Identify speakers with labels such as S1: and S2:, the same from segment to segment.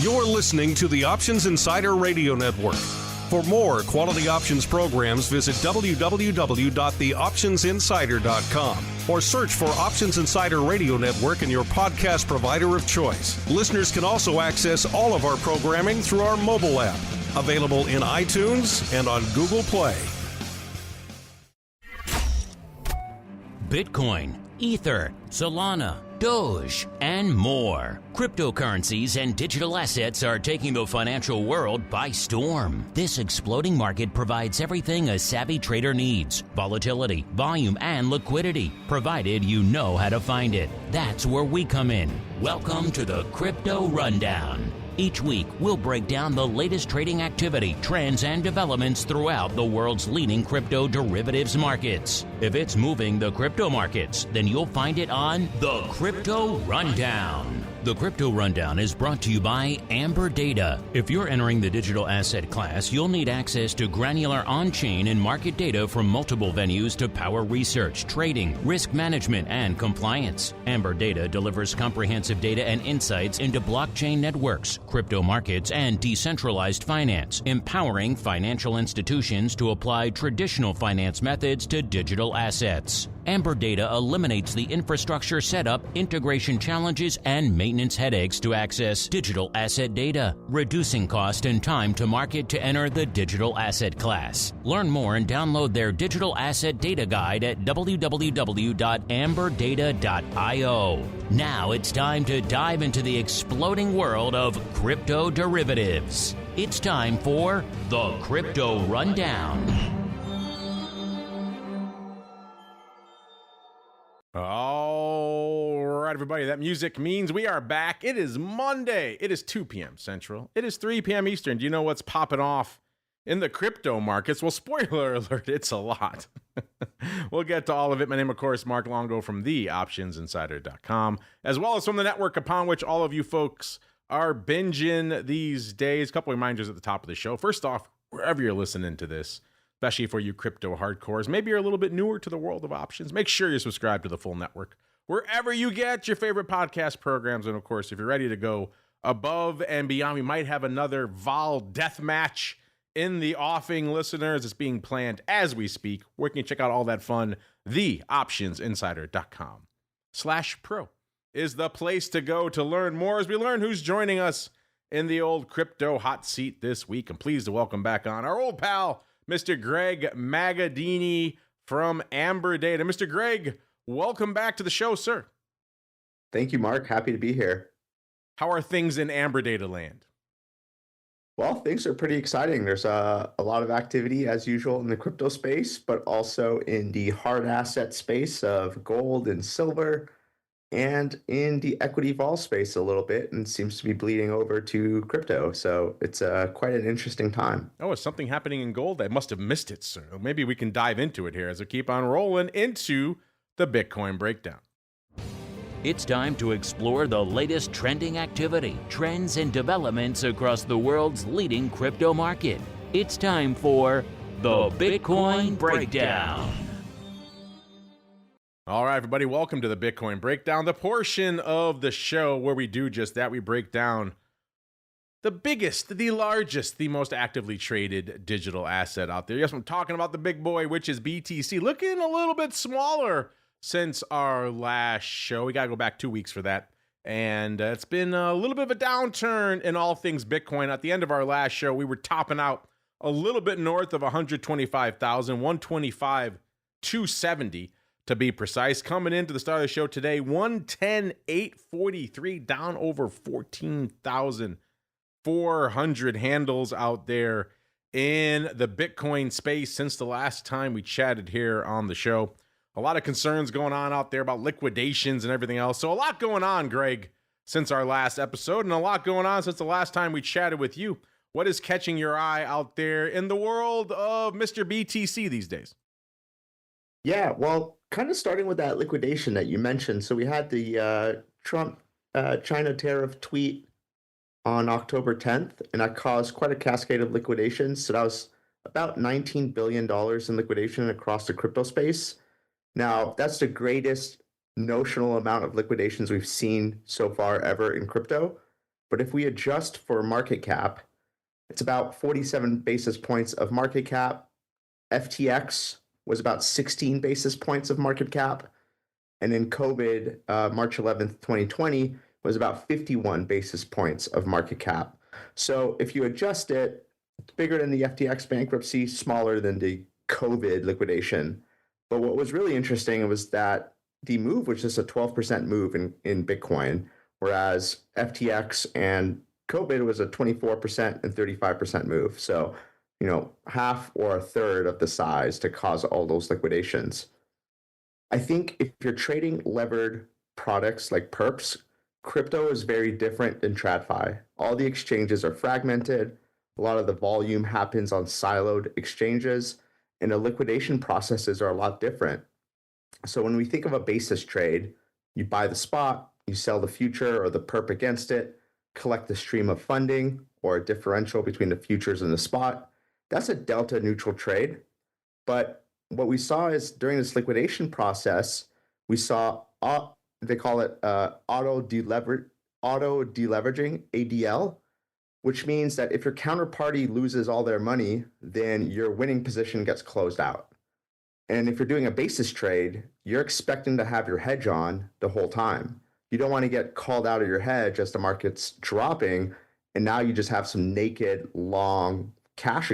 S1: You're listening to the Options Insider Radio Network. For more quality options programs, visit www.theoptionsinsider.com or search for Options Insider Radio Network in your podcast provider of choice. Listeners can also access all of our programming through our mobile app, available in iTunes and on Google Play.
S2: Bitcoin, Ether, Solana, Doge, and more. Cryptocurrencies and digital assets are taking the financial world by storm. This exploding market provides everything a savvy trader needs: volatility, volume, and liquidity, provided you know how to find it. That's where we come in. Welcome to the Crypto Rundown. Each week, we'll break down the latest trading activity, trends, and developments throughout the world's leading crypto derivatives markets. If it's moving the crypto markets, then you'll find it on the Crypto Rundown. The Crypto Rundown is brought to you by Amberdata. If you're entering the digital asset class, you'll need access to granular on-chain and market data from multiple venues to power research, trading, risk management, and compliance. Amberdata delivers comprehensive data and insights into blockchain networks, crypto markets, and decentralized finance, empowering financial institutions to apply traditional finance methods to digital assets. Amberdata eliminates the infrastructure setup, integration challenges, and maintenance headaches to access digital asset data, reducing cost and time to market to enter the digital asset class. Learn more and download their digital asset data guide at www.amberdata.io. Now it's time to dive into the exploding world of crypto derivatives. It's time for the Crypto Rundown.
S3: All right, everybody, that music means we are back. It is Monday. It is 2 p.m. Central. It is 3 p.m. Eastern. Do you know what's popping off in the crypto markets? Well, spoiler alert, it's a lot. We'll get to all of it. My name, of course, Mark Longo from theoptionsinsider.com, as well as from the network upon which all of you folks are binging these days. A couple reminders at the top of the show. First off, wherever you're listening to this, especially for you crypto hardcores, maybe you're a little bit newer to the world of options, make sure you subscribe to the full network wherever you get your favorite podcast programs. And of course, if you're ready to go above and beyond, we might have another Vol death match in the offing, listeners. It's being planned as we speak. Where can you check out all that fun? theoptionsinsider.com/pro is the place to go to learn more as we learn who's joining us in the old crypto hot seat this week. I'm pleased to welcome back on our old pal, Mr. Greg Magadini from Amberdata. Mr. Greg, welcome back to the show, sir.
S4: Thank you, Mark. Happy to be here.
S3: How are things in Amberdata land?
S4: Well, things are pretty exciting. There's a lot of activity, as usual, in the crypto space, but also in the hard asset space of gold and silver, and in the equity vol space a little bit, and seems to be bleeding over to crypto. So it's quite an interesting time.
S3: Oh, is something happening in gold? I must have missed it, sir. Maybe we can dive into it here as we keep on rolling into the Bitcoin breakdown.
S2: It's time to explore the latest trending activity, trends, and developments across the world's leading crypto market. It's time for the Bitcoin Breakdown.
S3: All right, everybody, welcome to the Bitcoin Breakdown, the portion of the show where we do just that. We break down the biggest, the largest, the most actively traded digital asset out there. Yes, I'm talking about the big boy, which is BTC, looking a little bit smaller since our last show. We got to go back 2 weeks for that. And it's been a little bit of a downturn in all things Bitcoin. At the end of our last show, we were topping out a little bit north of 125,000, 125,270 to be precise. Coming into the start of the show today, 110,843, down over 14,400 handles out there in the Bitcoin space since the last time we chatted here on the show. A lot of concerns going on out there about liquidations and everything else. So a lot going on, Greg, since our last episode, and a lot going on since the last time we chatted with you. What is catching your eye out there in the world of Mr. BTC these days?
S4: Yeah, well, kind of starting with that liquidation that you mentioned. So we had the Trump China tariff tweet on October 10th, and that caused quite a cascade of liquidations. So that was about $19 billion in liquidation across the crypto space. Now, that's the greatest notional amount of liquidations we've seen so far ever in crypto. But if we adjust for market cap, it's about 47 basis points of market cap. FTX was about 16 basis points of market cap. And in COVID, March 11th, 2020, was about 51 basis points of market cap. So if you adjust it, it's bigger than the FTX bankruptcy, smaller than the COVID liquidation. But what was really interesting was that the move was just a 12% move in Bitcoin, whereas FTX and COVID was a 24% and 35% move. So, half or a third of the size to cause all those liquidations. I think if you're trading levered products like perps, crypto is very different than TradFi. All the exchanges are fragmented. A lot of the volume happens on siloed exchanges, and the liquidation processes are a lot different. So when we think of a basis trade, you buy the spot, you sell the future or the perp against it, collect the stream of funding or a differential between the futures and the spot. That's a delta neutral trade. But what we saw is during this liquidation process, we saw, they call it auto deleveraging, ADL, which means that if your counterparty loses all their money, then your winning position gets closed out. And if you're doing a basis trade, you're expecting to have your hedge on the whole time. You don't want to get called out of your hedge as the market's dropping, and now you just have some naked, long cash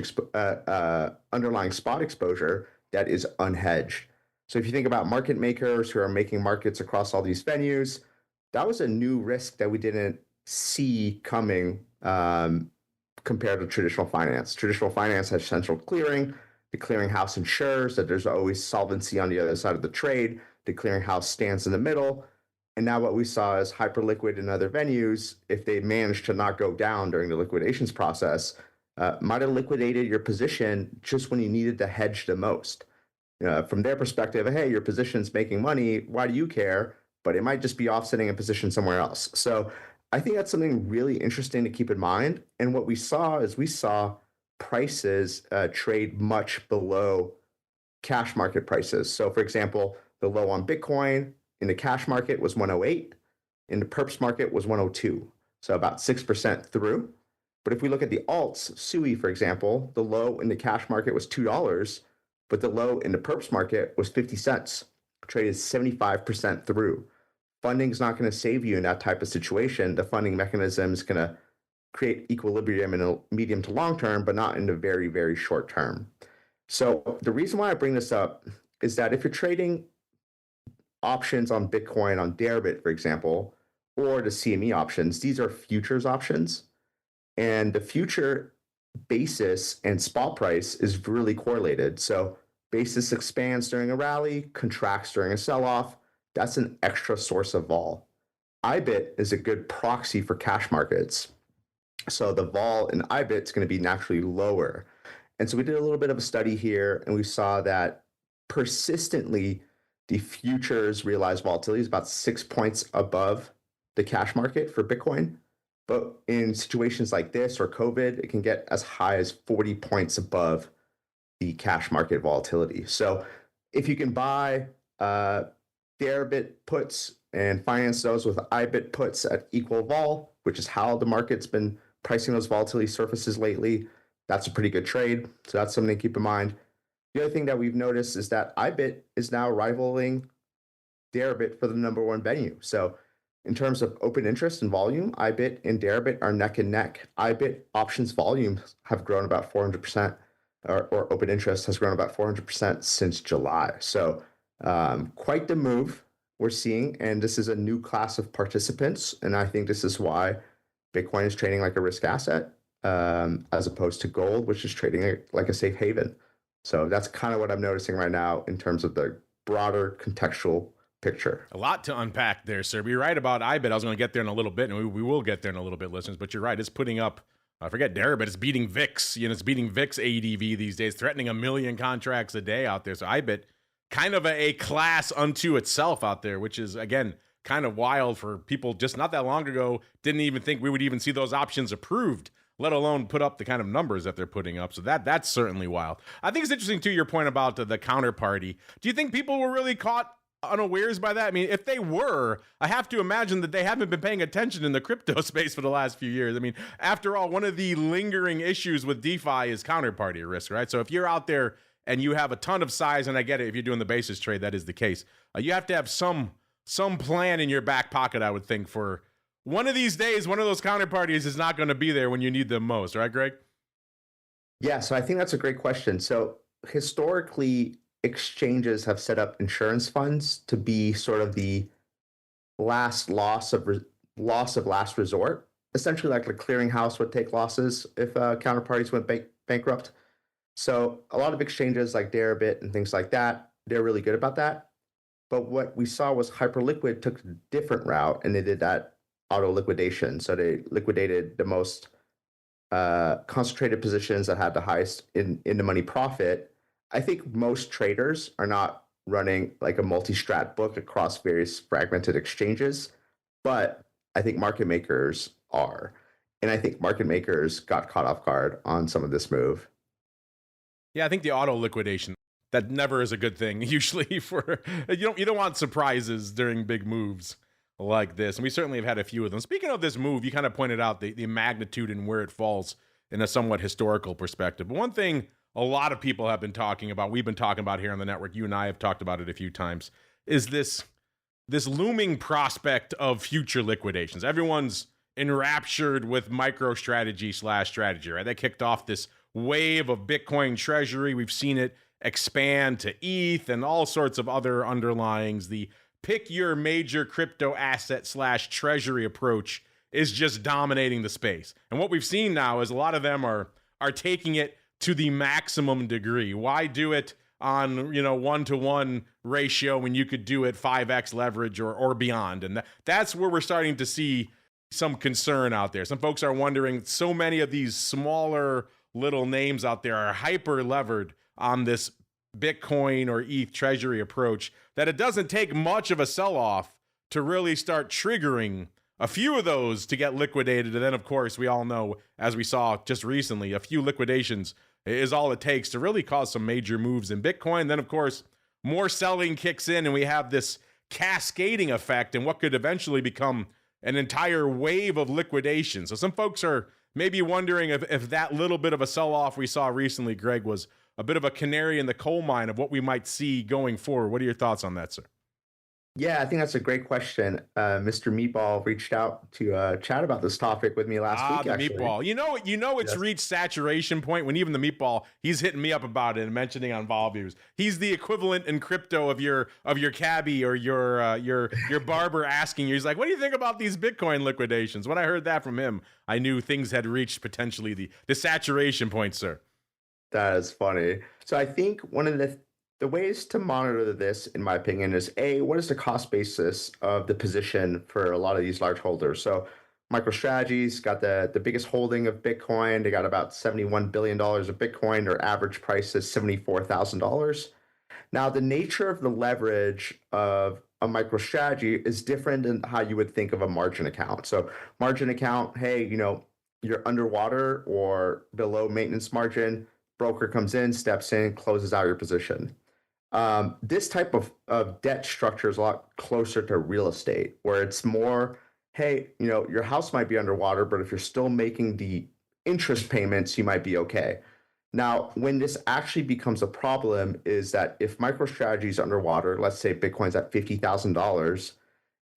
S4: underlying spot exposure that is unhedged. So if you think about market makers who are making markets across all these venues, that was a new risk that we didn't see coming compared to traditional finance. Traditional finance has central clearing. The clearinghouse ensures that there's always solvency on the other side of the trade. The clearinghouse stands in the middle. And now what we saw is Hyperliquid and other venues, if they managed to not go down during the liquidations process, might have liquidated your position just when you needed to hedge the most. From their perspective, hey, your position's making money, why do you care? But it might just be offsetting a position somewhere else. So I think that's something really interesting to keep in mind. And what we saw is prices trade much below cash market prices. So for example, the low on Bitcoin in the cash market was 108, in the perps market was 102, so about 6% through. But if we look at the alts, SUI, for example, the low in the cash market was $2, but the low in the perps market was 50 cents, traded 75% through. Funding's not going to save you in that type of situation. The funding mechanism is going to create equilibrium in a medium to long term, but not in the very, very short term. So the reason why I bring this up is that if you're trading options on Bitcoin, on Deribit, for example, or the CME options, these are futures options. And the future basis and spot price is really correlated. So basis expands during a rally, contracts during a sell-off. That's an extra source of vol. IBIT is a good proxy for cash markets. So the vol in IBIT is going to be naturally lower. And so we did a little bit of a study here, and we saw that persistently the futures realized volatility is about 6 points above the cash market for Bitcoin. But in situations like this or COVID, it can get as high as 40 points above the cash market volatility. So if you can buy Deribit puts and finance those with IBIT puts at equal vol, which is how the market's been pricing those volatility surfaces lately, that's a pretty good trade. So that's something to keep in mind. The other thing that we've noticed is that IBIT is now rivaling Deribit for the number one venue. So in terms of open interest and volume, IBIT and Deribit are neck and neck. IBIT options volumes have grown about 400%, or open interest has grown about 400% since July. So quite the move we're seeing, and this is a new class of participants. And I think this is why Bitcoin is trading like a risk asset as opposed to gold, which is trading like a safe haven. So that's kind of what I'm noticing right now in terms of the broader contextual picture.
S3: A lot to unpack there, sir. But you're right about IBIT. I was going to get there in a little bit, and we will get there in a little bit, listeners. But you're right. It's putting up, I forget Deribit, it's beating VIX. It's beating VIX ADV these days, threatening 1 million contracts a day out there. So IBIT, kind of a class unto itself out there, which is, again, kind of wild for people just not that long ago didn't even think we would even see those options approved, let alone put up the kind of numbers that they're putting up. So that's certainly wild. I think it's interesting, too, your point about the counterparty. Do you think people were really caught unawares by that? I mean, if they were, I have to imagine that they haven't been paying attention in the crypto space for the last few years. I mean, after all, one of the lingering issues with DeFi is counterparty risk, right? So if you're out there and you have a ton of size, and I get it, if you're doing the basis trade, that is the case. You have to have some plan in your back pocket, I would think, for one of these days, one of those counterparties is not going to be there when you need them most, right, Greg?
S4: Yeah, so I think that's a great question. So historically, exchanges have set up insurance funds to be sort of the last loss of last resort. Essentially, like the clearinghouse would take losses if counterparties went bankrupt. So a lot of exchanges like Deribit and things like that, they're really good about that. But what we saw was Hyperliquid took a different route, and they did that auto liquidation. So they liquidated the most concentrated positions that had the highest in the money profit. I think most traders are not running like a multi-strat book across various fragmented exchanges, but I think market makers are. And I think market makers got caught off guard on some of this move.
S3: Yeah, I think the auto liquidation, that never is a good thing. Usually for you don't want surprises during big moves like this. And we certainly have had a few of them. Speaking of this move, you kind of pointed out the magnitude and where it falls in a somewhat historical perspective. But one thing a lot of people have been talking about, we've been talking about here on the network, you and I have talked about it a few times, is this looming prospect of future liquidations. Everyone's enraptured with MicroStrategy/strategy, right? They kicked off this wave of Bitcoin treasury. We've seen it expand to ETH and all sorts of other underlyings. The pick your major crypto asset/treasury approach is just dominating the space. And what we've seen now is a lot of them are taking it to the maximum degree. Why do it on 1-to-1 ratio when you could do it 5x leverage or beyond? And that's where we're starting to see some concern out there. Some folks are wondering, so many of these smaller little names out there are hyper levered on this Bitcoin or ETH treasury approach that it doesn't take much of a sell-off to really start triggering a few of those to get liquidated. And then, of course, we all know, as we saw just recently, a few liquidations is all it takes to really cause some major moves in Bitcoin. Then, of course, more selling kicks in and we have this cascading effect and what could eventually become an entire wave of liquidation. So some folks are maybe wondering if that little bit of a sell-off we saw recently, Greg, was a bit of a canary in the coal mine of what we might see going forward. What are your thoughts on that, sir?
S4: Yeah, I think that's a great question. Mr. Meatball reached out to chat about this topic with me last week.
S3: The Meatball. It's
S4: Yes.
S3: reached saturation point when even the Meatball, he's hitting me up about it and mentioning on vol views. He's the equivalent in crypto of your cabbie or your barber asking you. He's like, "What do you think about these Bitcoin liquidations?" When I heard that from him, I knew things had reached potentially the saturation point, sir.
S4: That is funny. So I think one of the ways to monitor this, in my opinion, is what is the cost basis of the position for a lot of these large holders? So MicroStrategy's got the biggest holding of Bitcoin. They got about $71 billion of Bitcoin. Their average price is $74,000. Now, the nature of the leverage of a MicroStrategy is different than how you would think of a margin account. So margin account, hey, you're underwater or below maintenance margin, broker comes in, steps in, closes out your position. This type of debt structure is a lot closer to real estate, where it's more, hey, your house might be underwater, but if you're still making the interest payments, you might be okay. Now, when this actually becomes a problem is that if MicroStrategy is underwater, let's say Bitcoin's at $50,000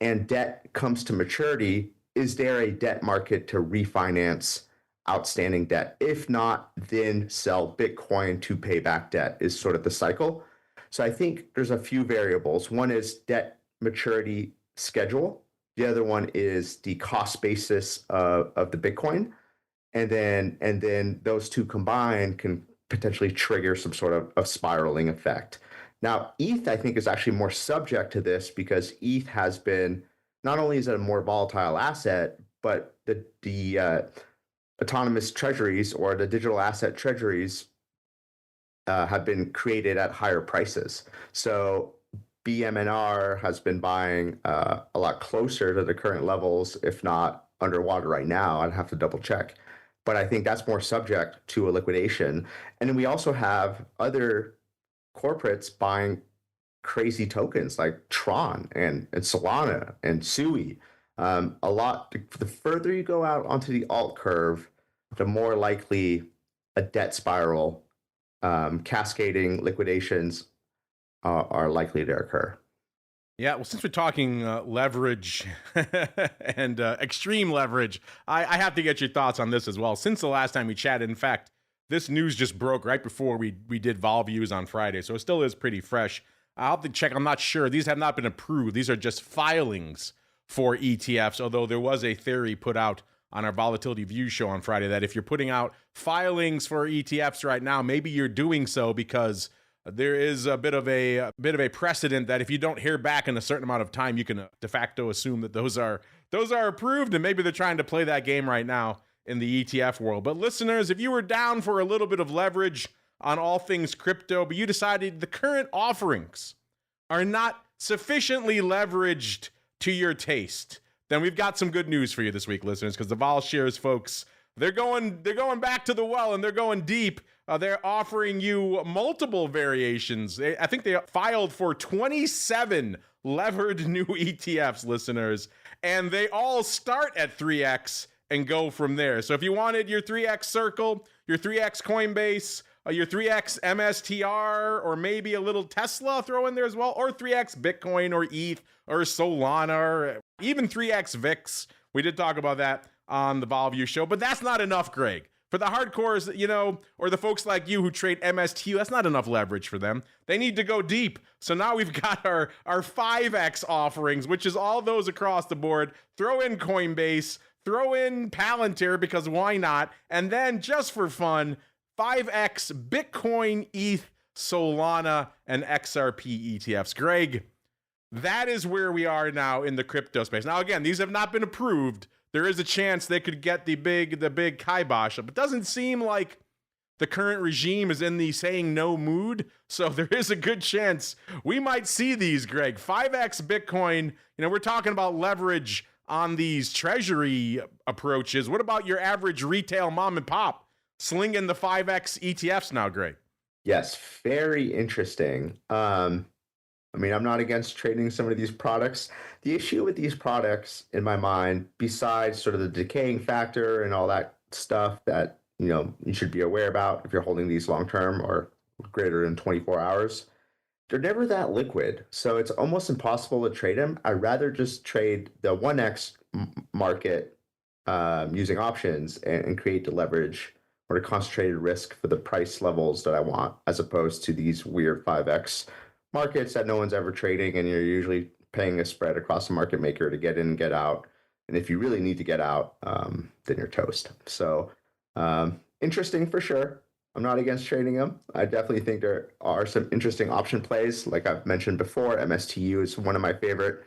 S4: and debt comes to maturity, is there a debt market to refinance outstanding debt? If not, then sell Bitcoin to pay back debt is sort of the cycle. So I think there's a few variables. One is debt maturity schedule. The other one is the cost basis of the Bitcoin. And then those two combined can potentially trigger some sort of spiraling effect. Now, ETH, I think, is actually more subject to this because ETH has been, not only is it a more volatile asset, but the autonomous treasuries or the digital asset treasuries have been created at higher prices. So BMNR has been buying a lot closer to the current levels, if not underwater right now. I'd have to double check. But I think that's more subject to a liquidation. And then we also have other corporates buying crazy tokens like Tron and Solana and Sui. The further you go out onto the alt curve, the more likely a debt spiral, cascading liquidations are likely to occur.
S3: Yeah, well, since we're talking leverage and extreme leverage, I have to get your thoughts on this as well. Since the last time we chatted, in fact, this news just broke right before we did vol views on Friday, so it still is pretty fresh. I'll have to check. I'm not sure. These have not been approved. These are just filings for ETFs, although there was a theory put out on our Volatility View show on Friday that if you're putting out filings for ETFs right now, maybe you're doing so because there is a bit of a precedent that if you don't hear back in a certain amount of time, you can de facto assume that those are approved, and maybe they're trying to play that game right now in the ETF world. But listeners, if you were down for a little bit of leverage on all things crypto, but you decided the current offerings are not sufficiently leveraged to your taste, then we've got some good news for you this week, listeners, because the Vol Shares folks, they're going back to the well and they're going deep. They're offering you multiple variations. I think they filed for 27 levered new ETFs, listeners, and they all start at 3x and go from there. So if you wanted your 3x Circle, your 3x Coinbase, your 3x MSTR, or maybe a little Tesla throw in there as well, or 3x Bitcoin or ETH or Solana, or even 3x VIX. We did talk about that on the Volview show, but that's not enough, Greg. For the hardcores, you know, or the folks like you who trade MSTU, that's not enough leverage for them. They need to go deep. So now we've got our 5x offerings, which is all those across the board. Throw in Coinbase, throw in Palantir, because why not? And then just for fun, 5x Bitcoin, ETH, Solana, and XRP ETFs. Greg, that is where we are now in the crypto space. Now, again, these have not been approved. There is a chance they could get the big kibosh up. It doesn't seem like the current regime is in the saying no mood. So there is a good chance we might see these, Greg. 5x Bitcoin, you know, we're talking about leverage on these treasury approaches. What about your average retail mom and pop slinging the 5x ETFs now, Greg?
S4: Yes, very interesting. I mean, I'm not against trading some of these products. The issue with these products, in my mind, besides sort of the decaying factor and all that stuff that, you know, you should be aware about if you're holding these long term or greater than 24 hours, they're never that liquid. So it's almost impossible to trade them. I'd rather just trade the 1x market using options and create the leverage or the concentrated risk for the price levels that I want, as opposed to these weird 5x markets that no one's ever trading, and you're usually paying a spread across the market maker to get in and get out. And if you really need to get out, then you're toast. So interesting for sure. I'm not against trading them. I definitely think there are some interesting option plays. Like I've mentioned before, MSTU is one of my favorite.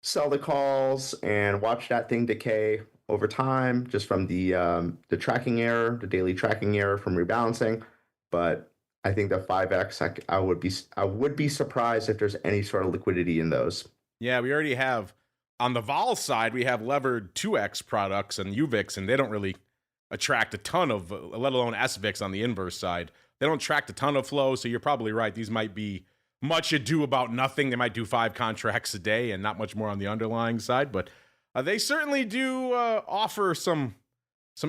S4: Sell the calls and watch that thing decay over time, just from the tracking error, the daily tracking error from rebalancing. But I think the 5x, I would be surprised if there's any sort of liquidity in those.
S3: Yeah, we already have on the vol side, we have levered 2x products and UVIX, and they don't really attract a ton of, let alone SVIX on the inverse side. They don't attract a ton of flow, so you're probably right. These might be much ado about nothing. They might do 5 contracts a day and not much more on the underlying side, but they certainly do offer some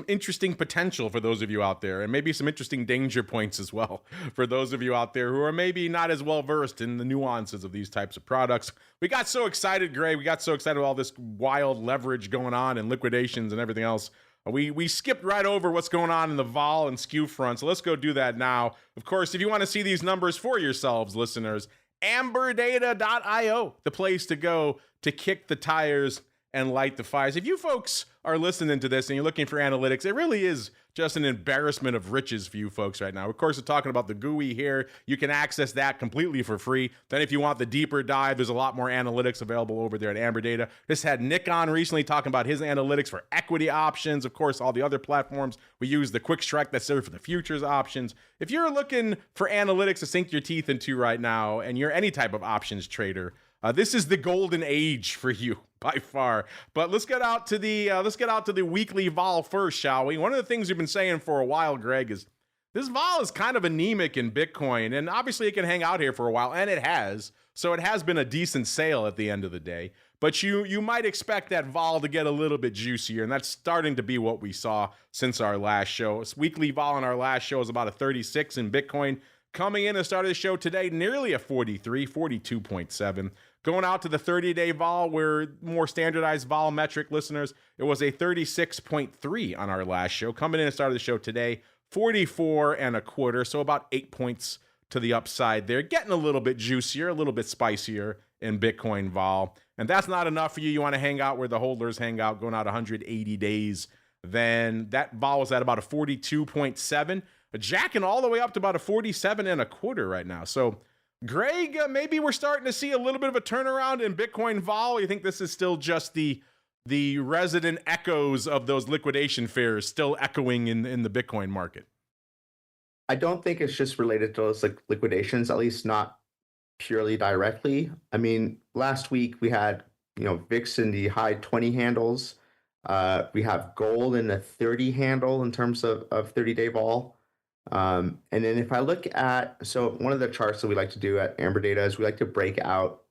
S3: interesting potential for those of you out there, and maybe some interesting danger points as well for those of you out there who are maybe not as well versed in the nuances of these types of products. We got so excited, Gray. We got so excited with all this wild leverage going on and liquidations and everything else. We skipped right over what's going on in the vol and skew front, so let's go do that now. Of course, if you want to see these numbers for yourselves, listeners, Amberdata.io, the place to go to kick the tires and light the fires. If you folks are listening to this and you're looking for analytics, it really is just an embarrassment of riches for you folks right now. Of course, we're talking about the GUI here. You can access that completely for free. Then if you want the deeper dive, there's a lot more analytics available over there at Amberdata. Just had Nick on recently talking about his analytics for equity options. Of course, all the other platforms. We use the quick strike that's there for the futures options. If you're looking for analytics to sink your teeth into right now, and you're any type of options trader, this is the golden age for you by far. But let's get out to the weekly vol first, shall we? One of the things we've been saying for a while, Greg, is this vol is kind of anemic in Bitcoin, and obviously it can hang out here for a while, and it has. So it has been a decent sale at the end of the day. But you might expect that vol to get a little bit juicier, and that's starting to be what we saw since our last show. This weekly vol in our last show is about a 36 in Bitcoin. Coming in at the start of the show today, nearly a 43, 42.7. Going out to the 30-day vol, where more standardized vol metric listeners, it was a 36.3 on our last show. Coming in at the start of the show today, 44 and a quarter, so about 8 points to the upside there. Getting a little bit juicier, a little bit spicier in Bitcoin vol. And that's not enough for you. You want to hang out where the holders hang out, going out 180 days. Then that vol was at about a 42.7, jacking all the way up to about a 47 and a quarter right now. So, Greg, maybe we're starting to see a little bit of a turnaround in Bitcoin vol. You think this is still just the resident echoes of those liquidation fears still echoing in the Bitcoin market?
S4: I don't think it's just related to those liquidations, at least not purely directly. I mean, last week we had, VIX in the high 20 handles. We have gold in the 30 handle in terms of 30-day vol. And then if I look at, so one of the charts that we like to do at Amberdata is we like to break out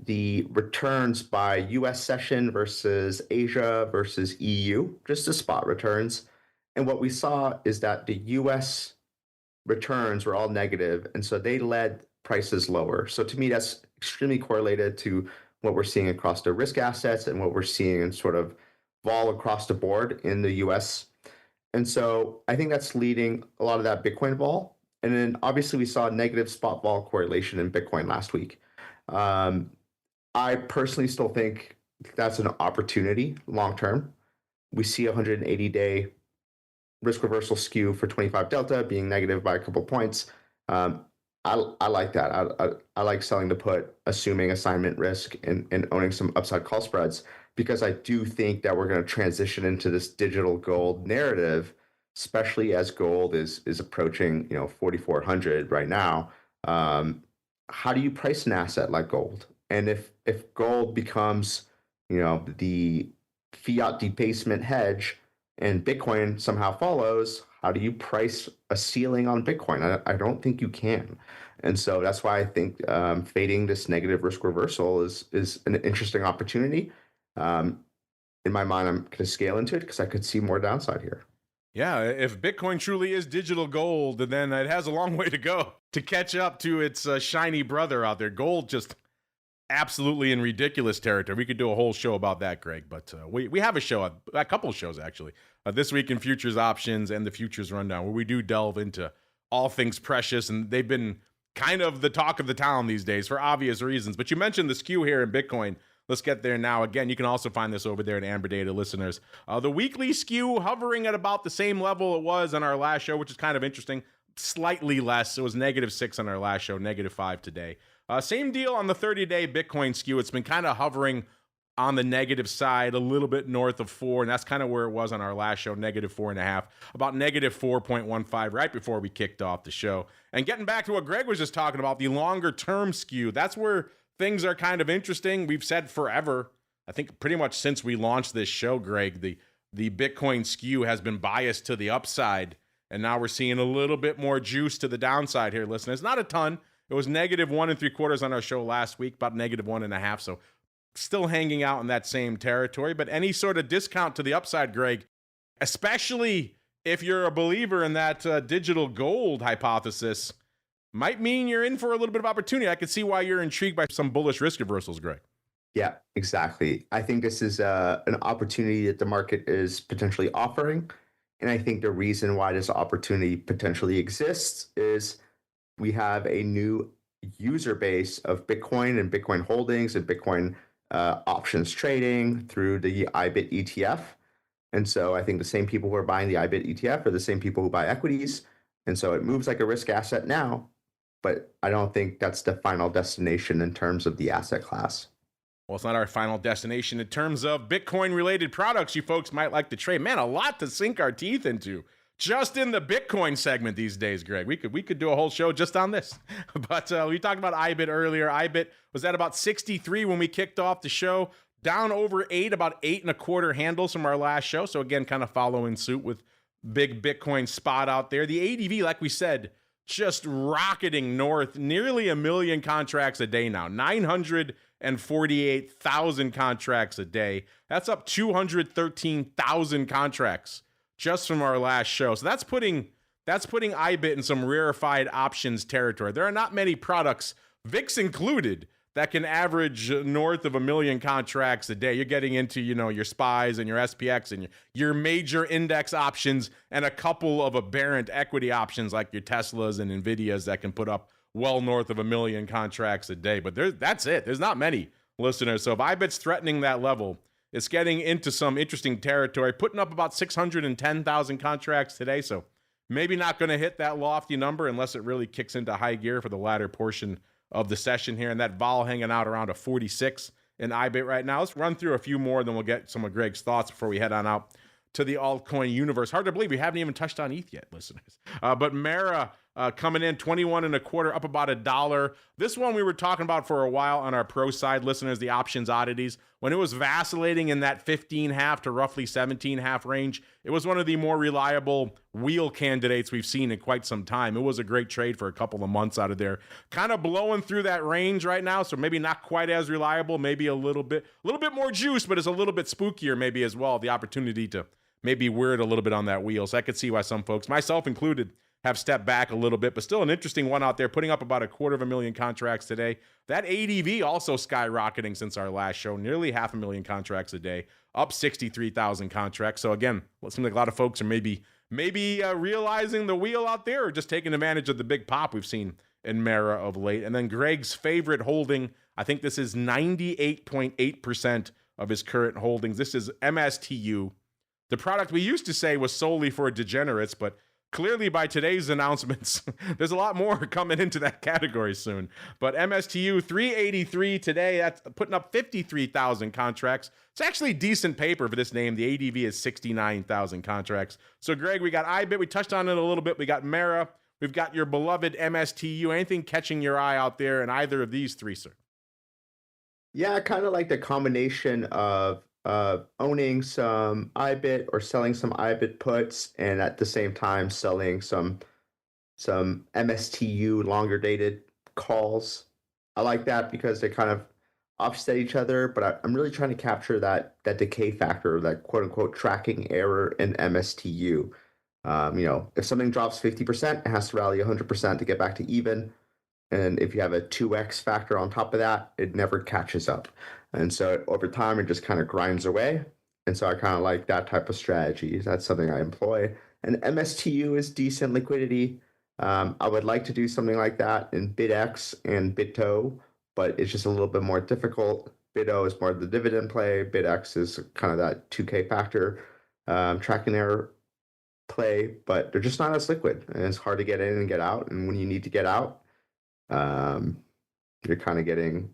S4: the returns by US session versus Asia versus EU, just the spot returns. And what we saw is that the US returns were all negative, and so they led prices lower. So to me, that's extremely correlated to what we're seeing across the risk assets and what we're seeing in sort of vol across the board in the US. And so I think that's leading a lot of that Bitcoin vol. And then obviously we saw a negative spot vol correlation in Bitcoin last week. I personally still think that's an opportunity long term. We see 180-day risk reversal skew for 25 delta being negative by a couple points. I like that. I like selling the put, assuming assignment risk and owning some upside call spreads, because I do think that we're going to transition into this digital gold narrative, especially as gold is approaching 4,400 right now. How do you price an asset like gold? And if gold becomes the fiat debasement hedge and Bitcoin somehow follows, how do you price a ceiling on Bitcoin? I don't think you can. And so that's why I think fading this negative risk reversal is an interesting opportunity. In my mind, I'm going to scale into it because I could see more downside here.
S3: Yeah, if Bitcoin truly is digital gold, then it has a long way to go to catch up to its shiny brother out there. Gold just absolutely in ridiculous territory. We could do a whole show about that, Greg, but we have a couple of shows actually, this week in Futures Options and the Futures Rundown, where we do delve into all things precious, and they've been kind of the talk of the town these days for obvious reasons. But you mentioned the skew here in Bitcoin. Let's get there now. Again, you can also find this over there at Amberdata, listeners. The weekly skew hovering at about the same level it was on our last show, which is kind of interesting. Slightly less. It was -6 on our last show, -5 today. Same deal on the 30-day Bitcoin skew. It's been kind of hovering on the negative side, a little bit north of 4, and that's kind of where it was on our last show, -4.5, about -4.15 right before we kicked off the show. And getting back to what Greg was just talking about, the longer-term skew, that's where things are kind of interesting. We've said forever, I think pretty much since we launched this show, Greg, the Bitcoin skew has been biased to the upside, and now we're seeing a little bit more juice to the downside here, listeners. Not a ton. It was -1 3/4 on our show last week, about -1.5, so still hanging out in that same territory. But any sort of discount to the upside, Greg, especially if you're a believer in that digital gold hypothesis, might mean you're in for a little bit of opportunity. I could see why you're intrigued by some bullish risk reversals, Greg.
S4: Yeah, exactly. I think this is an opportunity that the market is potentially offering. And I think the reason why this opportunity potentially exists is we have a new user base of Bitcoin and Bitcoin holdings and Bitcoin options trading through the IBIT ETF. And so I think the same people who are buying the IBIT ETF are the same people who buy equities. And so it moves like a risk asset now, but I don't think that's the final destination in terms of the asset class.
S3: Well, it's not our final destination in terms of Bitcoin-related products you folks might like to trade. Man, a lot to sink our teeth into just in the Bitcoin segment these days, Greg. We could do a whole show just on this. But we talked about IBIT earlier. IBIT was at about 63 when we kicked off the show, down over 8, about 8.25 handles from our last show. So again, kind of following suit with big Bitcoin spot out there. The ADV, like we said, just rocketing north, nearly 1 million contracts a day now, 948,000 contracts a day. That's up 213,000 contracts just from our last show. So that's putting IBIT in some rarefied options territory. There are not many products, VIX included, that can average north of 1 million contracts a day. You're getting into, your SPYs and your SPX and your major index options and a couple of aberrant equity options like your Teslas and Nvidias that can put up well north of 1 million contracts a day. But that's it. There's not many, listeners. So if IBIT's threatening that level, it's getting into some interesting territory, putting up about 610,000 contracts today. So maybe not going to hit that lofty number unless it really kicks into high gear for the latter portion of the session here, and that vol hanging out around a 46 in IBIT right now. Let's run through a few more, then we'll get some of Greg's thoughts before we head on out to the altcoin universe. Hard to believe we haven't even touched on ETH yet, listeners. But Mara coming in 21.25, up about $1. This one we were talking about for a while on our pro side, listeners, the options oddities. When it was vacillating in that 15.5 to roughly 17.5 range, it was one of the more reliable wheel candidates we've seen in quite some time. It was a great trade for a couple of months out of there. Kind of blowing through that range right now, so maybe not quite as reliable, maybe a little bit more juice, but it's a little bit spookier maybe as well. The opportunity to maybe weird a little bit on that wheel. So I could see why some folks, myself included, have stepped back a little bit, but still an interesting one out there, putting up about 250,000 contracts today. That ADV also skyrocketing since our last show, nearly 500,000 contracts a day, up 63,000 contracts. So again, it seems like a lot of folks are maybe realizing the wheel out there or just taking advantage of the big pop we've seen in Mara of late. And then Greg's favorite holding, I think this is 98.8% of his current holdings. This is MSTU. The product we used to say was solely for degenerates, but clearly by today's announcements, there's a lot more coming into that category soon. But MSTU 383 today, that's putting up 53,000 contracts. It's actually decent paper for this name. The ADV is 69,000 contracts. So Greg, we got IBIT. We touched on it a little bit. We got Mara. We've got your beloved MSTU. Anything catching your eye out there in either of these three, sir?
S4: Yeah, I kind of like the combination of owning some IBIT or selling some IBIT puts, and at the same time selling some MSTU longer dated calls. I like that because they kind of offset each other, but I'm really trying to capture that decay factor, that quote unquote tracking error in MSTU. If something drops 50%, it has to rally 100% to get back to even. And if you have a 2x factor on top of that, it never catches up. And so over time, it just kind of grinds away. And so I kind of like that type of strategy. That's something I employ. And MSTU is decent liquidity. I would like to do something like that in BitX and BitO, but it's just a little bit more difficult. BitO is more the dividend play. BitX is kind of that 2K factor tracking error play, but they're just not as liquid. And it's hard to get in and get out. And when you need to get out, you're kind of getting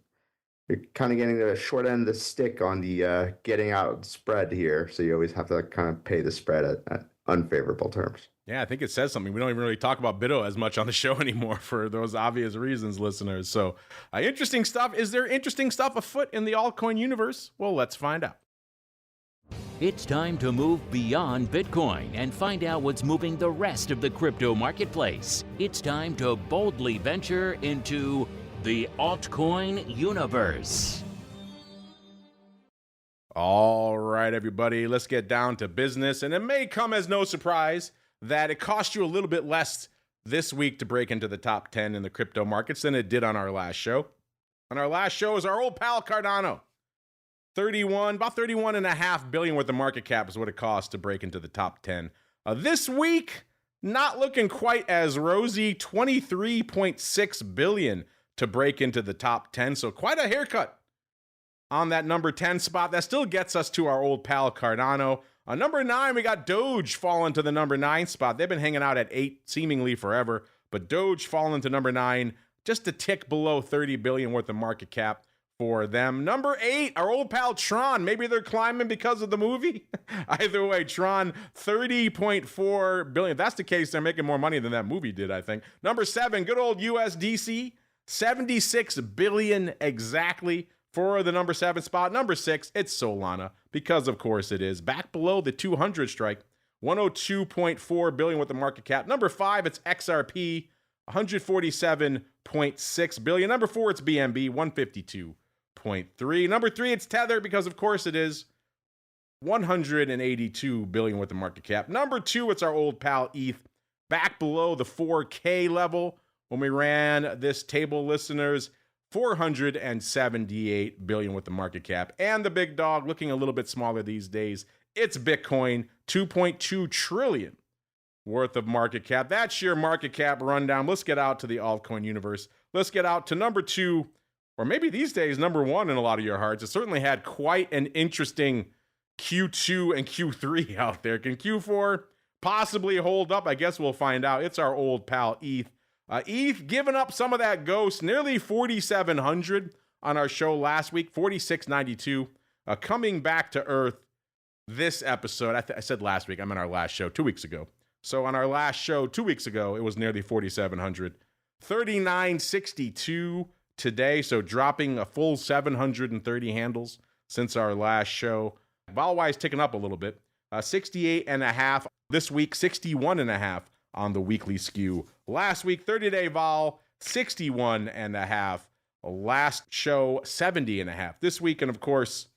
S4: the short end of the stick on the getting out spread here. So you always have to kind of pay the spread at unfavorable terms.
S3: Yeah, I think it says something. We don't even really talk about BitO as much on the show anymore for those obvious reasons, listeners. So interesting stuff. Is there interesting stuff afoot in the altcoin universe? Well, let's find out.
S2: It's time to move beyond Bitcoin and find out what's moving the rest of the crypto marketplace. It's time to boldly venture into the altcoin universe.
S3: All right, everybody, let's get down to business. And it may come as no surprise that it cost you a little bit less this week to break into the top 10 in the crypto markets than it did on our last show. On our last show is our old pal Cardano. About 31.5 billion worth of market cap is what it costs to break into the top 10. This week, not looking quite as rosy, 23.6 billion to break into the top 10. So quite a haircut on that number 10 spot. That still gets us to our old pal Cardano. On number 9, we got Doge falling to the number 9 spot. They've been hanging out at 8 seemingly forever, but Doge falling to number 9, just a tick below 30 billion worth of market cap for them. Number 8, our old pal Tron. Maybe they're climbing because of the movie. Either way, Tron, 30.4 billion. If that's the case, they're making more money than that movie did, I think. Number 7, good old USDC, 76 billion exactly for the number 7 spot. Number 6, it's Solana, because of course it is. Back below the 200 strike, 102.4 billion with the market cap. Number 5, it's XRP, 147.6 billion. Number 4, it's BNB, 152.3. Number 3, it's Tether, because of course it is, 182 billion with the market cap. Number 2, it's our old pal ETH, back below the 4K level when we ran this table, listeners. 478 billion with the market cap. And the big dog, looking a little bit smaller these days, it's Bitcoin, 2.2 trillion worth of market cap. That's your market cap rundown. Let's get out to the altcoin universe. Let's get out to number 2, or maybe these days number 1 in a lot of your hearts. It certainly had quite an interesting Q2 and Q3 out there. Can Q4 possibly hold up? I guess we'll find out. It's our old pal ETH. ETH giving up some of that ghost, nearly 4,700 on our show last week, 4,692, coming back to earth this episode. I said last week, I meant our last show 2 weeks ago. So on our last show 2 weeks ago, it was nearly 4,700, 3,962 today. So dropping a full 730 handles since our last show. Vol-wise ticking up a little bit, 68.5 this week, 61.5 on the weekly skew. Last week, 30-day vol, 61.5. Last show, 70.5. This week, and of course,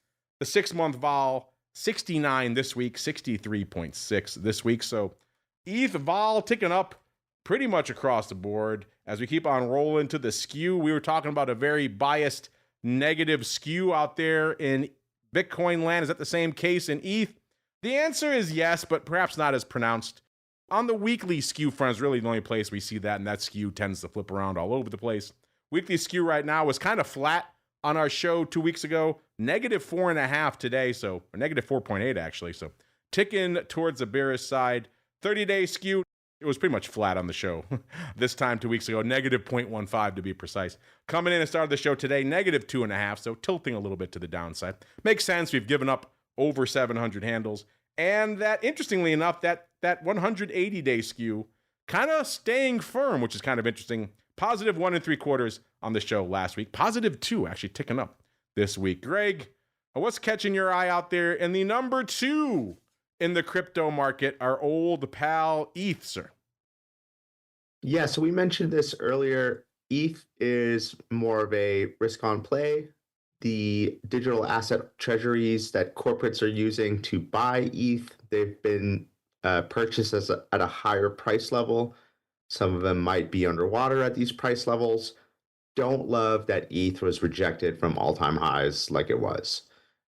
S3: the 6-month vol, 69 this week, 63.6 this week. So ETH vol ticking up pretty much across the board as we keep on rolling to the skew. We were talking about a very biased negative skew out there in Bitcoin land. Is that the same case in ETH? The answer is yes, but perhaps not as pronounced. On the weekly skew front is really the only place we see that, and that skew tends to flip around all over the place. Weekly skew right now was kind of flat on our show 2 weeks ago, negative 4.5 today, or negative 4.8 actually, so ticking towards the bearish side. 30-day skew, it was pretty much flat on the show this time 2 weeks ago, negative 0.15 to be precise. Coming in and started the show today, negative 2.5, so tilting a little bit to the downside. Makes sense, we've given up over 700 handles. And that, interestingly enough, that 180-day skew kind of staying firm, which is kind of interesting. Positive 1 3/4 on the show last week. Positive 2 actually ticking up this week. Greg, what's catching your eye out there in the number 2 in the crypto market, our old pal ETH, sir?
S4: Yeah, so we mentioned this earlier. ETH is more of a risk on play. The digital asset treasuries that corporates are using to buy ETH, they've been purchased at a higher price level. Some of them might be underwater at these price levels. Don't love that ETH was rejected from all-time highs like it was.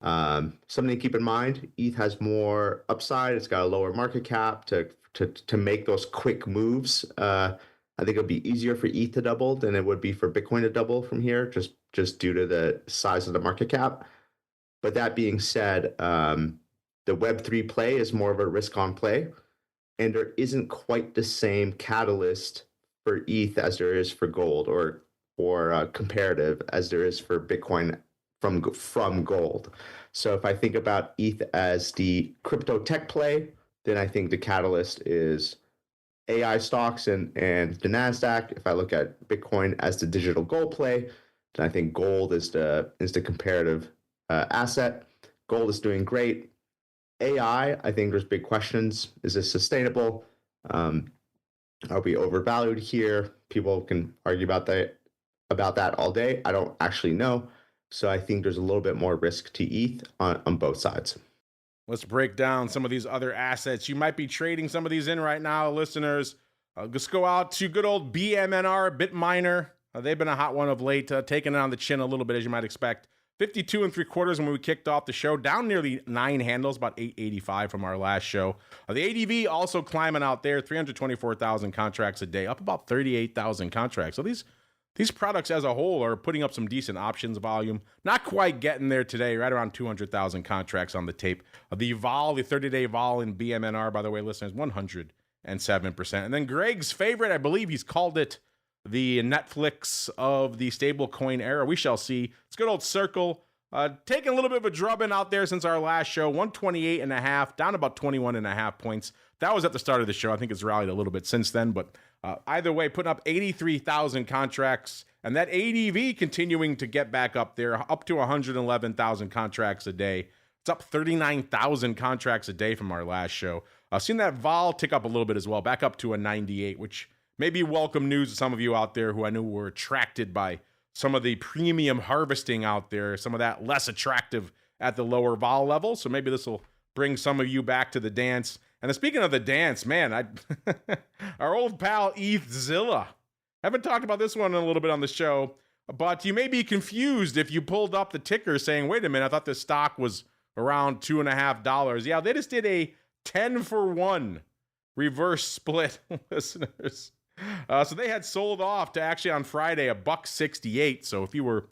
S4: Something to keep in mind, ETH has more upside. It's got a lower market cap to make those quick moves. I think it'll be easier for ETH to double than it would be for Bitcoin to double from here, just due to the size of the market cap. But that being said, the Web3 play is more of a risk-on play, and there isn't quite the same catalyst for ETH as there is for gold, or comparative as there is for Bitcoin from gold. So if I think about ETH as the crypto tech play, then I think the catalyst is AI stocks and the NASDAQ. If I look at Bitcoin as the digital gold play, then I think gold is the comparative asset. Gold is doing great. AI, I think there's big questions. Is this sustainable? Are we overvalued here? People can argue about that all day. I don't actually know. So I think there's a little bit more risk to ETH on both sides.
S3: Let's break down some of these other assets. You might be trading some of these in right now, listeners. Let's go out to good old BMNR, Bitminer. They've been a hot one of late, taking it on the chin a little bit, as you might expect. 52 3/4 when we kicked off the show, down nearly 9 handles, about 885 from our last show. The ADV also climbing out there, 324,000 contracts a day, up about 38,000 contracts. So these products as a whole are putting up some decent options volume. Not quite getting there today, right around 200,000 contracts on the tape. The vol, the 30-day vol in BMNR, by the way, listeners, 107%. And then Greg's favorite, I believe he's called it the Netflix of the stablecoin era. We shall see. It's good old Circle. Taking a little bit of a drubbing out there since our last show, 128.5, down about 21.5 points. That was at the start of the show. I think it's rallied a little bit since then, but either way, putting up 83,000 contracts, and that ADV continuing to get back up there, up to 111,000 contracts a day. It's up 39,000 contracts a day from our last show. I've seen that vol tick up a little bit as well, back up to a 98, which maybe welcome news to some of you out there who I knew were attracted by some of the premium harvesting out there, some of that less attractive at the lower vol level. So maybe this will bring some of you back to the dance. And speaking of the dance, man, our old pal ETHZilla. Haven't talked about this one a little bit on the show, but you may be confused if you pulled up the ticker saying, wait a minute, I thought this stock was around $2.50. Yeah, they just did a 10-for-1 reverse split, listeners. So they had sold off to actually on Friday $1.68. So if you were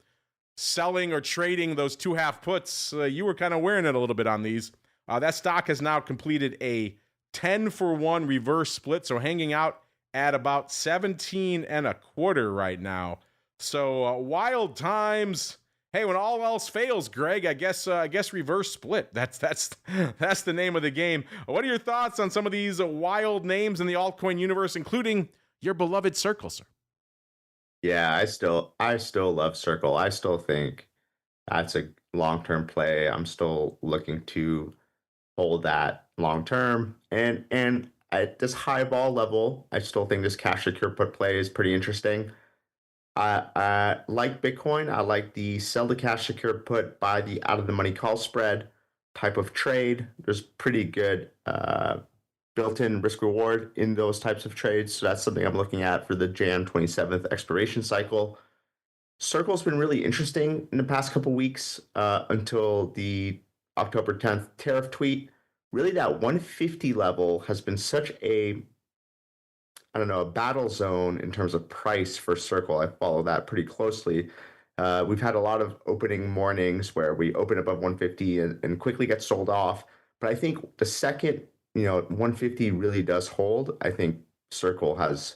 S3: selling or trading those 2.5 puts, you were kind of wearing it a little bit on these. That stock has now completed a 10-for-1 reverse split, so hanging out at about 17.25 right now. So wild times. Hey, when all else fails, Greg, I guess reverse split. That's the name of the game. What are your thoughts on some of these wild names in the altcoin universe, including your beloved Circle, sir?
S4: Yeah, I still love Circle. I still think that's a long-term play. I'm still looking to hold that long-term. And at this high vol level, I still think this cash secure put play is pretty interesting. I like Bitcoin. I like the sell the cash secure put, buy the out of the money call spread type of trade. There's pretty good built-in risk reward in those types of trades. So that's something I'm looking at for the Jan 27th expiration cycle. Circle's been really interesting in the past couple weeks until the October 10th tariff tweet. Really, that 150 level has been such a battle zone in terms of price for Circle. I follow that pretty closely. We've had a lot of opening mornings where we open above 150 and quickly get sold off. But I think the second, 150 really does hold, I think Circle has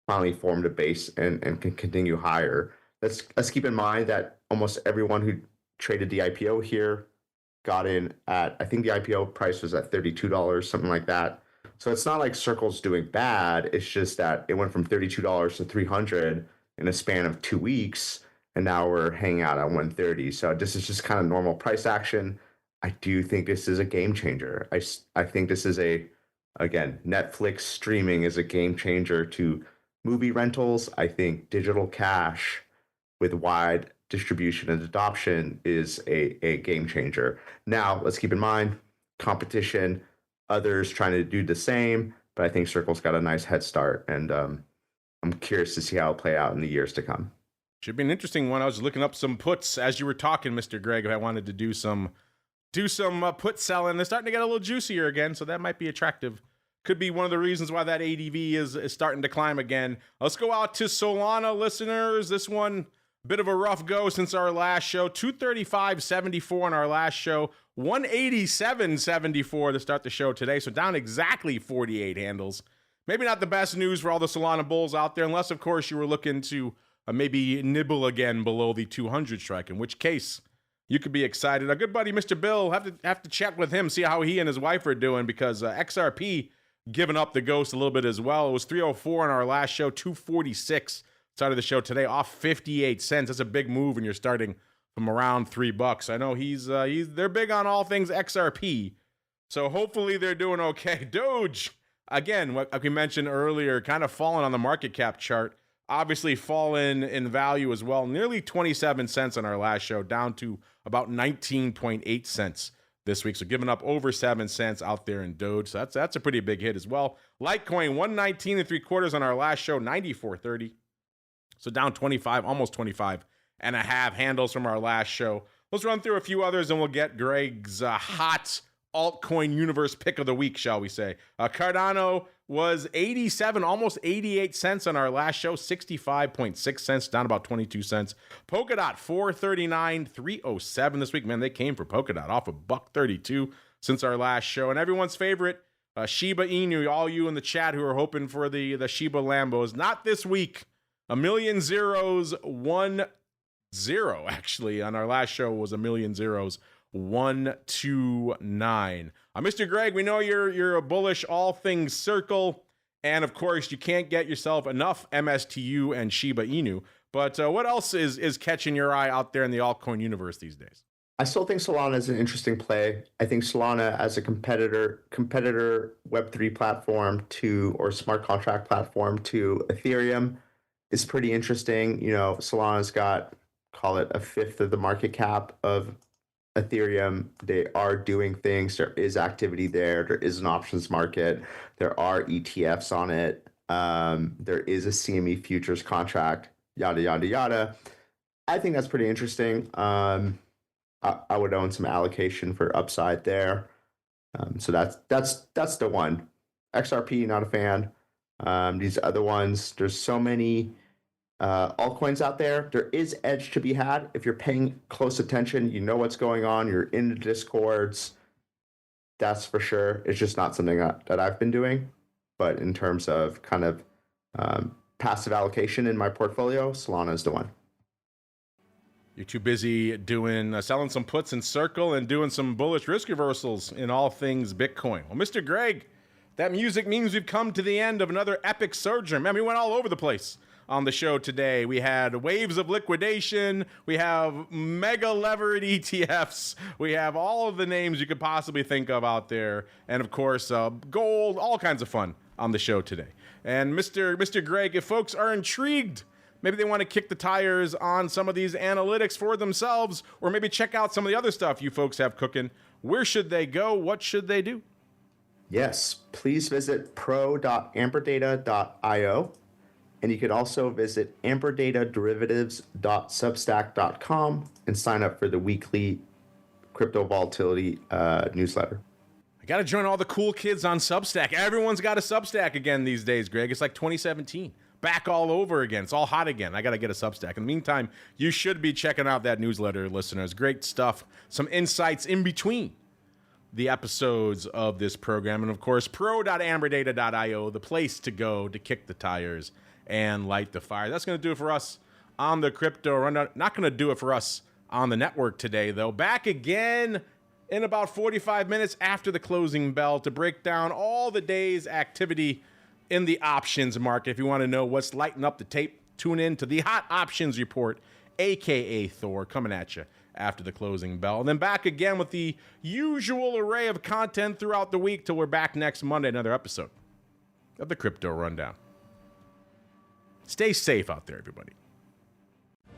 S4: finally formed a base and can continue higher. Let's keep in mind that almost everyone who traded the IPO here got in at, I think the IPO price was at $32, something like that. So it's not like Circle's doing bad. It's just that it went from $32 to $300 in a span of 2 weeks, and now we're hanging out at $130. So this is just kind of normal price action. I do think this is a game changer. I think this is again, Netflix streaming is a game changer to movie rentals. I think digital cash with wide distribution and adoption is a game changer. Now, let's keep in mind competition, others trying to do the same, but I think Circle's got a nice head start, and I'm curious to see how it'll play out in the years to come.
S3: Should be an interesting one. I was looking up some puts as you were talking, Mr. Greg. I wanted to do some put selling. They're starting to get a little juicier again, so that might be attractive. Could be one of the reasons why that ADV is starting to climb again. Let's go out to Solana, listeners. This one, a bit of a rough go since our last show. 235.74 on our last show. 187.74 to start the show today, so down exactly 48 handles. Maybe not the best news for all the Solana bulls out there, unless, of course, you were looking to maybe nibble again below the 200 strike, in which case you could be excited. Our good buddy, Mr. Bill, have to check with him, see how he and his wife are doing, because XRP giving up the ghost a little bit as well. It was 304 on our last show, 246 started the show today, off 58 cents. That's a big move when you're starting from around $3. I know they're big on all things XRP, so hopefully they're doing okay. Doge, again, like we mentioned earlier, kind of fallen on the market cap chart. Obviously fallen in value as well. Nearly 27 cents on our last show, down to about 19.8 cents this week. So giving up over 7 cents out there in Doge. So that's a pretty big hit as well. Litecoin, 119.75 on our last show, 94.30. So down 25, almost 25 and a half handles from our last show. Let's run through a few others and we'll get Greg's hot altcoin universe pick of the week, shall we say. Cardano was 87, almost 88 cents on our last show, 65.6 cents, down about 22 cents. Polkadot, 439, 307 this week. Man, they came for Polkadot off of $1.32 since our last show. And everyone's favorite, Shiba Inu, all you in the chat who are hoping for the Shiba Lambos. Not this week. A million zeros, 1-0, actually. On our last show was a million zeros, 129. Mr. Greg, we know you're a bullish all things Circle, and of course you can't get yourself enough MSTU and Shiba Inu. But what else is catching your eye out there in the altcoin universe these days?
S4: I still think Solana is an interesting play. I think Solana as a competitor Web3 platform or smart contract platform to Ethereum is pretty interesting. Solana's got, call it, a fifth of the market cap of Ethereum. They are doing things. There is activity there. There is an options market. There are ETFs on it. There is a CME futures contract, yada, yada, yada. I think that's pretty interesting. I would own some allocation for upside there. So that's the one. XRP, not a fan. These other ones, there's so many altcoins out there. There is edge to be had if you're paying close attention. You know what's going on. You're in the discords. That's for sure. It's just not something that I've been doing. But in terms of kind of passive allocation in my portfolio, Solana is the one.
S3: You're too busy doing selling some puts in Circle and doing some bullish risk reversals in all things Bitcoin. Well, Mr. Greg, that music means we've come to the end of another epic surge. Man, we went all over the place on the show today. We had waves of liquidation. We have mega levered ETFs. We have all of the names you could possibly think of out there. And of course, gold, all kinds of fun on the show today. And Mr. Greg, if folks are intrigued, maybe they want to kick the tires on some of these analytics for themselves, or maybe check out some of the other stuff you folks have cooking, where should they go? What should they do?
S4: Yes, please visit pro.amberdata.io. And you could also visit amberdataderivative.substack.com and sign up for the weekly crypto volatility newsletter.
S3: I got to join all the cool kids on Substack. Everyone's got a Substack again these days, Greg. It's like 2017. Back all over again. It's all hot again. I got to get a Substack. In the meantime, you should be checking out that newsletter, listeners. Great stuff. Some insights in between the episodes of this program. And of course, pro.amberdata.io, the place to go to kick the tires and light the fire. That's going to do it for us on the Crypto Rundown. Not going to do it for us on the network today, though. Back again in about 45 minutes after the closing bell to break down all the day's activity in the options market. If you want to know what's lighting up the tape, tune in to the Hot Options Report, a.k.a. Thor, coming at you after the closing bell. And then back again with the usual array of content throughout the week till we're back next Monday, another episode of the Crypto Rundown. Stay safe out there, everybody.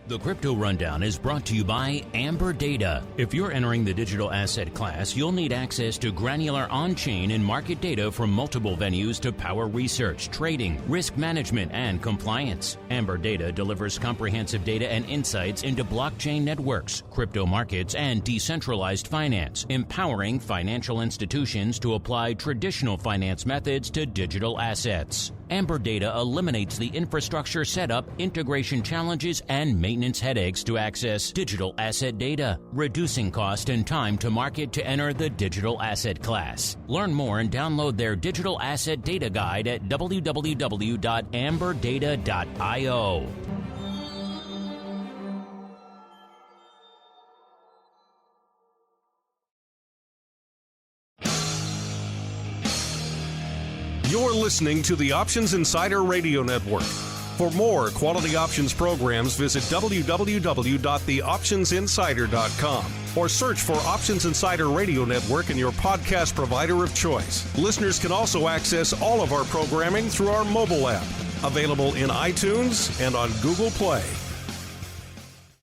S2: The Crypto Rundown is brought to you by Amberdata. If you're entering the digital asset class, you'll need access to granular on-chain and market data from multiple venues to power research, trading, risk management, and compliance. Amberdata delivers comprehensive data and insights into blockchain networks, crypto markets, and decentralized finance, empowering financial institutions to apply traditional finance methods to digital assets. Amberdata eliminates the infrastructure setup, integration challenges, and maintenance headaches to access digital asset data, reducing cost and time to market to enter the digital asset class. Learn more and download their digital asset data guide at www.amberdata.io.
S1: You're listening to the Options Insider Radio Network. For more quality options programs, visit www.theoptionsinsider.com or search for Options Insider Radio Network in your podcast provider of choice. Listeners can also access all of our programming through our mobile app, available in iTunes and on Google Play.